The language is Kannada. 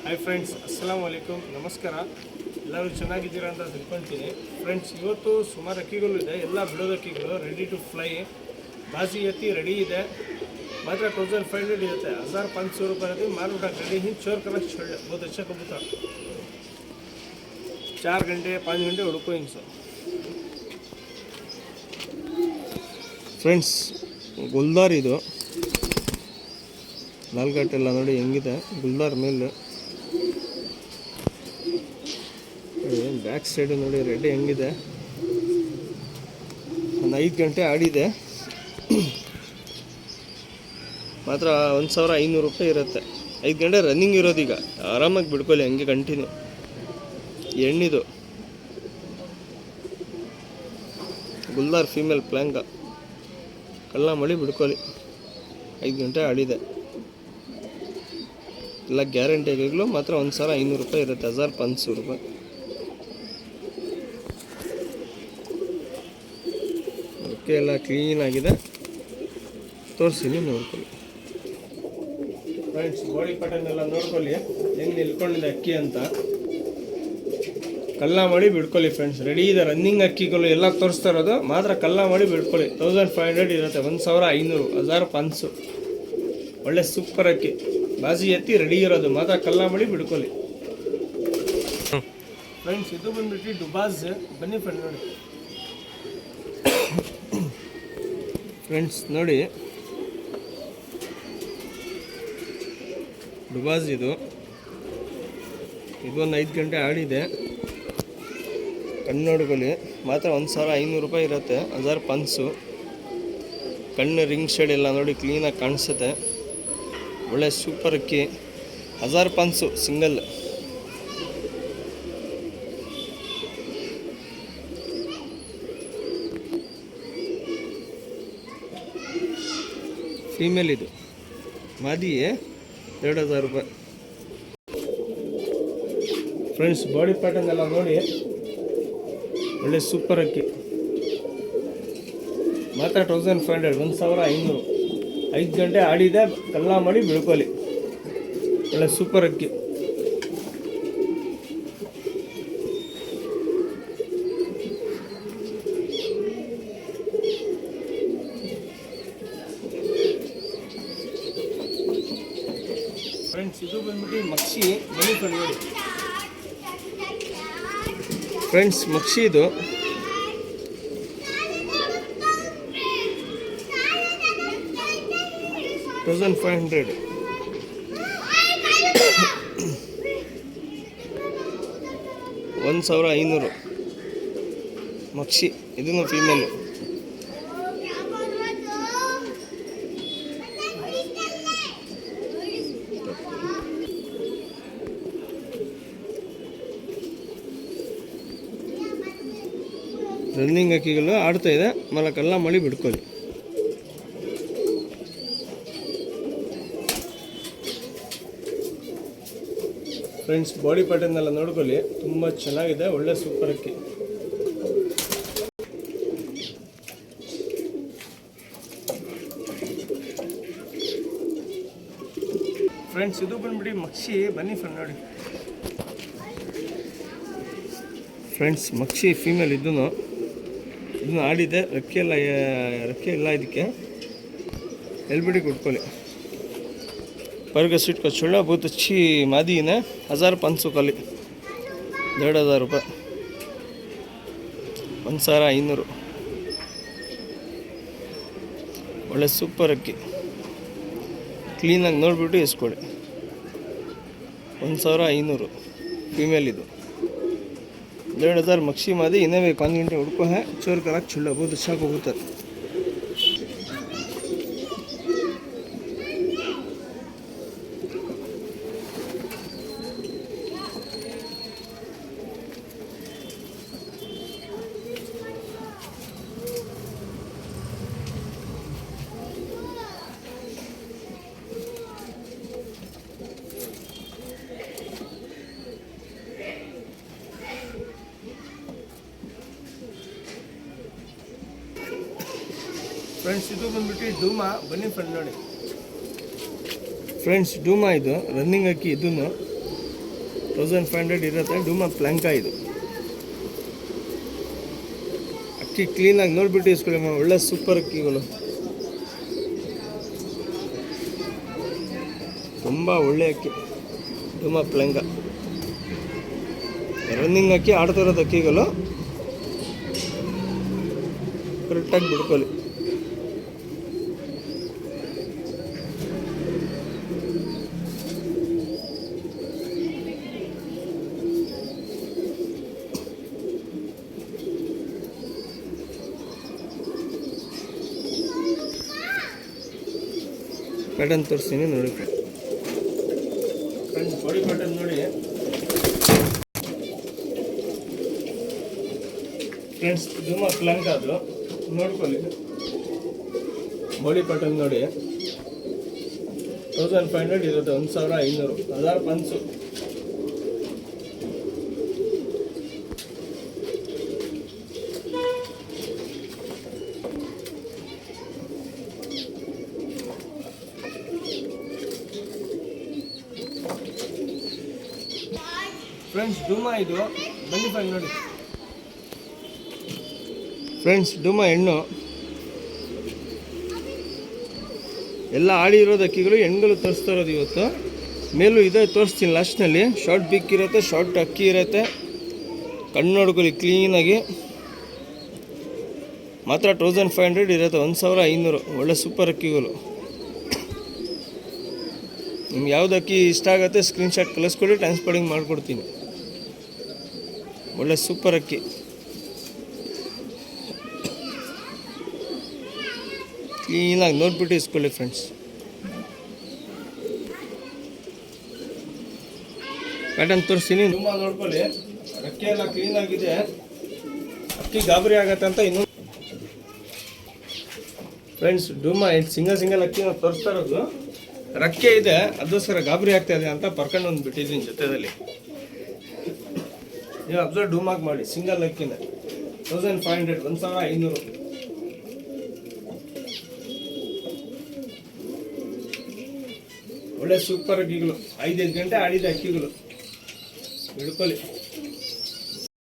ಹಾಯ್ ಫ್ರೆಂಡ್ಸ್, ಅಸ್ಸಲಾಮು ಅಲೈಕುಮ್, ನಮಸ್ಕಾರ. ಎಲ್ಲರೂ ಚೆನ್ನಾಗಿದ್ದೀರಾ ಅಂತ ತಿಳ್ಕೊಳ್ತೀನಿ. ಫ್ರೆಂಡ್ಸ್, ಇವತ್ತು ಸುಮಾರು ಅಕ್ಕಿಗಳು ಇದೆ, ಎಲ್ಲ ಬಿಡೋದು ಅಕ್ಕಿಗಳು ರೆಡಿ ಟು ಫ್ಲೈ. ಬಾಜಿ ಎತ್ತಿ ರೆಡಿ ಇದೆ, ಮಾತ್ರ 1500 ಇರುತ್ತೆ. 1500 रुपये रहती मार्केट रेडी ही चोर कर छोड़ बहुत अच्छा कबूतर. 4 घंटे 5 घंटे उड़को हिंग सो. ಫ್ರೆಂಡ್ಸ್, ಗುಲ್ದಾರ್ ಇದು ನಾಲ್ಗಟ್ಟೆಲ್ಲ ನೋಡಿ ಹೆಂಗಿದೆ. ಗುಲ್ದಾರ್ ಮೇಲೆ ಬ್ಯಾಕ್ ಸೈಡ್ ನೋಡಿ ರೆಡ್ ಹೆಂಗಿದೆ. ಒಂದು 5 ಗಂಟೆ ಆಡಿದೆ, ಮಾತ್ರ 1500 ರೂಪಾಯಿ ಇರುತ್ತೆ. 5 ಗಂಟೆ ರನ್ನಿಂಗ್ ಇರೋದೀಗ. ಆರಾಮಾಗಿ ಬಿಡ್ಕೊಳ್ಳಿ ಹಂಗೆ ಕಂಟಿನ್ಯೂ. ಎಣ್ಣಿದು ಗುಲ್ದಾರ್ ಫೀಮೇಲ್ ಪ್ಲ್ಯಾಂಕ ಕಳ್ಳ ಮಳಿ ಬಿಡ್ಕೊಳ್ಳಿ. 5 ಗಂಟೆ ಆಡಿದೆ, ಎಲ್ಲ ಗ್ಯಾರಂಟಿ ಆಗಿಗಳು. ಮಾತ್ರ 1500 ರೂಪಾಯಿ ಇರುತ್ತೆ. 1500 ರೂಪಾಯಿ. ಓಕೆ, ಎಲ್ಲ ಕ್ಲೀನಾಗಿದೆ, ತೋರಿಸ್ತೀನಿ, ನೋಡ್ಕೊಳ್ಳಿ. ಫ್ರೆಂಡ್ಸ್, ಬಾಡಿ ಪ್ಯಾಟರ್ನ್ ಎಲ್ಲ ನೋಡ್ಕೊಳ್ಳಿ ಹೆಂಗೆ ನಿಲ್ಕೊಂಡಿದೆ ಅಕ್ಕಿ ಅಂತ. ಕಲ್ಲ ಮಾಡಿ ಬಿಡ್ಕೊಳ್ಳಿ ಫ್ರೆಂಡ್ಸ್. ರೆಡಿ ಇದೆ ರನ್ನಿಂಗ್ ಅಕ್ಕಿಗಳು ಎಲ್ಲ ತೋರಿಸ್ತಾ ಇರೋದು. ಮಾತ್ರ ಕಲ್ಲ ಮಾಡಿ ಬಿಡ್ಕೊಳ್ಳಿ. 1500 ಇರುತ್ತೆ. 1500, 1500. ಒಳ್ಳೆ ಸೂಪರ್ ಅಕ್ಕಿ, ಬಾಜಿ ಎತ್ತಿ ರೆಡಿ ಇರೋದು. ಮಾತ್ರ ಕಲ್ಲ ಮಾಡಿ ಬಿಡ್ಕೊಳ್ಳಿ ಫ್ರೆಂಡ್ಸ್. ಇದು ಬಂದ್ಬಿಟ್ಟು ಡುಬಾಸ್. ಬನ್ನಿ ಫ್ರೆಂಡ್ ನೋಡಿ. ಫ್ರೆಂಡ್ಸ್ ನೋಡಿ, ಡುಬಾಸ್ ಇದು ಒಂದು 5 ಗಂಟೆ ಆಡಿದೆ. ಕಣ್ಣು ನೋಡ್ಕೊಳ್ಳಿ. ಮಾತ್ರ 1500 ರೂಪಾಯಿ ಇರುತ್ತೆ. 1500. ಕಣ್ಣು ರಿಂಗ್ ಶೇಡ್ ಎಲ್ಲ ನೋಡಿ ಕ್ಲೀನಾಗಿ ಕಾಣಿಸುತ್ತೆ. ಒಳ್ಳೆ ಸೂಪರ್ ಅಕ್ಕಿ. 1500 ಸಿಂಗಲ್. ಫೀಮೇಲ್ ಇದು ಮಾದಿ 2000 ರೂಪಾಯಿ. ಫ್ರೆಂಡ್ಸ್, ಬಾಡಿ ಪ್ಯಾಟರ್ನ್ ಎಲ್ಲ ನೋಡಿ ಒಳ್ಳೆ ಸೂಪರ್ ಅಕ್ಕಿ. ಮಾತ್ರ 1500, 1500. 5 ಗಂಟೆ ಆಡಿದೆ, ಕಲ್ಲ ಮಾಡಿ ಬಿಡ್ಕೊಳ್ಳಿ. ಒಳ್ಳೆ ಸೂಪರ್ ಅಕ್ಕಿ. ಫ್ರೆಂಡ್ಸ್, ಇದು ಬಂದ್ಬಿಟ್ಟು ಮಕ್ಷಿ. ಮನಿ ಕಡೆ ನೋಡಿ ಫ್ರೆಂಡ್ಸ್, ಮಕ್ಷಿ ಇದು 1500. $1500 ಮಕ್ಷಿ. ಇದನ್ನು ಫೀಮೇಲು. ರನ್ನಿಂಗ್ ಅಕ್ಕಿಗಳು ಆಡ್ತಾ ಇದೆ. ಮಲಕಲ್ಲ ಮಳಿ ಬಿಡ್ಕೊಳ್ಳಿ. ಫ್ರೆಂಡ್ಸ್, ಬಾಡಿ ಪ್ಯಾಟರ್ನ್ ಎಲ್ಲ ನೋಡ್ಕೊಳ್ಳಿ, ತುಂಬ ಚೆನ್ನಾಗಿದೆ. ಒಳ್ಳೆ ಸೂಪರ್ ಅಕ್ಕಿ. ಫ್ರೆಂಡ್ಸ್, ಇದು ಬಂದ್ಬಿಟ್ಟು ಮಕ್ಷಿ. ಬನ್ನಿ ಫ್ರೆಂಡ್ ನೋಡಿ. ಫ್ರೆಂಡ್ಸ್, ಮಕ್ಷಿ ಫೀಮೇಲ್. ಇದನ್ನು ಆಡಿದೆ. ರೆಕ್ಕೆ ಇಲ್ಲ ಇದಕ್ಕೆ. ಎಲ್ಬಿಡಿ ಕೊಟ್ಕೊಳ್ಳಿ. पर का सीट का छोड़ा बहुत अच्छी मादी है. 1500 खाली. 1500 ರೂಪಾಯಿ. 1500. ಒಳ್ಳೆ ಸೂಪರ್ ಅಕ್ಕಿ. ಕ್ಲೀನಾಗಿ ನೋಡಿಬಿಟ್ಟು ಇಸ್ಕೊಳ್ಳಿ. 1500 फीमेल ಇದು. 1500 मक्षी मादी. इन्हें भी 5 घंटे उड़को है. चोर करा छुल्ला बहुत अच्छा कबूतर. ಫ್ರೆಂಡ್ಸ್, ಇದು ಬಂದ್ಬಿಟ್ಟು ಡೂಮಾ. ಬನ್ನಿ ಫ್ರೆಂಡ್ ನೋಡಿ. ಫ್ರೆಂಡ್ಸ್, ಡೂಮಾ ಇದು ರನ್ನಿಂಗ್ ಅಕ್ಕಿ. ಇದನ್ನು 1500 ಇರುತ್ತೆ. ಡೂಮಾ ಪ್ಲ್ಯಾಂಕ ಇದು. ಅಕ್ಕಿ ಕ್ಲೀನಾಗಿ ನೋಡಿಬಿಟ್ಟು ಇಸ್ಕೊಳ್ಳಿ, ಒಳ್ಳೆ ಸೂಪರ್ ಅಕ್ಕಿಗಳು, ತುಂಬ ಒಳ್ಳೆ ಅಕ್ಕಿ. ಡೂಮಾ ಪ್ಲ್ಯಾಂಕ ರನ್ನಿಂಗ್ ಅಕ್ಕಿ, ಆಡ್ತಿರೋದು ಅಕ್ಕಿಗಳು, ಕರೆಕ್ಟಾಗಿ ಬಿಡ್ಕೊಳ್ಳಿ. ಪ್ಯಾಟರ್ನ್ ತೋರಿಸ್ತೀನಿ ನೋಡಿ ಫ್ರೆಂಡ್ಸ್. ಬಾಡಿ ಪ್ಯಾಟರ್ನ್ ನೋಡಿ ಫ್ರೆಂಡ್ಸ್, ಡೂಮಾ ಪ್ಲ್ಯಾಂಕ ಅದು ನೋಡ್ಕೊಳ್ಳಿ. ಬಾಡಿ ಪ್ಯಾಟರ್ನ್ ನೋಡಿ 1500 ಇರುತ್ತೆ. 1500 1000 ಪನ್ಸು. ಫ್ರೆಂಡ್ಸ್ ಡೂಮಾ ಇದು ಬನ್ನಿ ಫ್ರೆಂಡ್ ನೋಡಿ ಫ್ರೆಂಡ್ಸ್. ಡೂಮಾ ಹೆಣ್ಣು ಎಲ್ಲ ಆಡಿ ಇರೋದು ಅಕ್ಕಿಗಳು, ಹೆಣ್ಗಳು ತೋರಿಸ್ತಾ ಇರೋದು ಇವತ್ತು. ಮೇಲೂ ಇದೆ, ತೋರಿಸ್ತೀನಿ ಲಾಸ್ಟ್ನಲ್ಲಿ. ಶಾರ್ಟ್ ಬಿಕ್ ಇರುತ್ತೆ, ಶಾರ್ಟ್ ಅಕ್ಕಿ ಇರುತ್ತೆ. ಕಣ್ಣು ನೋಡ್ಕೊಳ್ಳಿ ಕ್ಲೀನಾಗಿ. ಮಾತ್ರ 1500 ಇರುತ್ತೆ. 1500 ಒಳ್ಳೆ ಸೂಪರ್ ಅಕ್ಕಿಗಳು. ನಿಮ್ಗೆ ಯಾವ್ದು ಅಕ್ಕಿ ಇಷ್ಟ ಆಗುತ್ತೆ ಸ್ಕ್ರೀನ್ಶಾಟ್ ಕಳಿಸ್ಕೊಡಿ, ಟ್ರಾನ್ಸ್ಪೋರ್ಟಿಂಗ್ ಮಾಡಿಕೊಡ್ತೀನಿ. ಒಳ್ಳೆ ಸೂಪರ್ ಅಕ್ಕಿ. ಕ್ಲೀನಾಗಿ ನೋಡ್ಬಿಟ್ಟು ಇಸ್ಕೊಳ್ಳಿ ಫ್ರೆಂಡ್ಸ್. ಪ್ಯಾಟರ್ನ್ ತೋರಿಸ್ತೀನಿ, ಡೂಮಾ ನೋಡ್ಕೊಳ್ಳಿ. ಅಕ್ಕಿ ಎಲ್ಲ ಕ್ಲೀನಾಗಿದೆ. ಅಕ್ಕಿ ಗಾಬರಿ ಆಗತ್ತೆ ಅಂತ ಇನ್ನೂ ಫ್ರೆಂಡ್ಸ್ ಡೂಮಾ ಸಿಂಗಲ್ ಅಕ್ಕಿ ನಾವು ತೋರಿಸ್ತಾ ಇರೋದು. ರಕ್ಕೆ ಇದೆ, ಅದಕ್ಕೋಸ್ಕರ ಗಾಬರಿ ಆಗ್ತಾ ಇದೆ ಅಂತ ಬರ್ಕೊಂಡು ಒಂದು ಬಿಟ್ಟಿದ್ದೀನಿ ಜೊತೆಯಲ್ಲಿ. ನೀವು ಅಬ್ಸರ್ವ್ ಡೂಮಾಗಿ ಮಾಡಿ. ಸಿಂಗಲ್ ಅಕ್ಕಿನ 1500 1500. ಒಳ್ಳೆ ಸೂಪರ್ ಅಕ್ಕಿಗಳು, 5 ಗಂಟೆ ಆಡಿದ ಅಕ್ಕಿಗಳು, ಬಿಡ್ಕೊಳ್ಳಿ.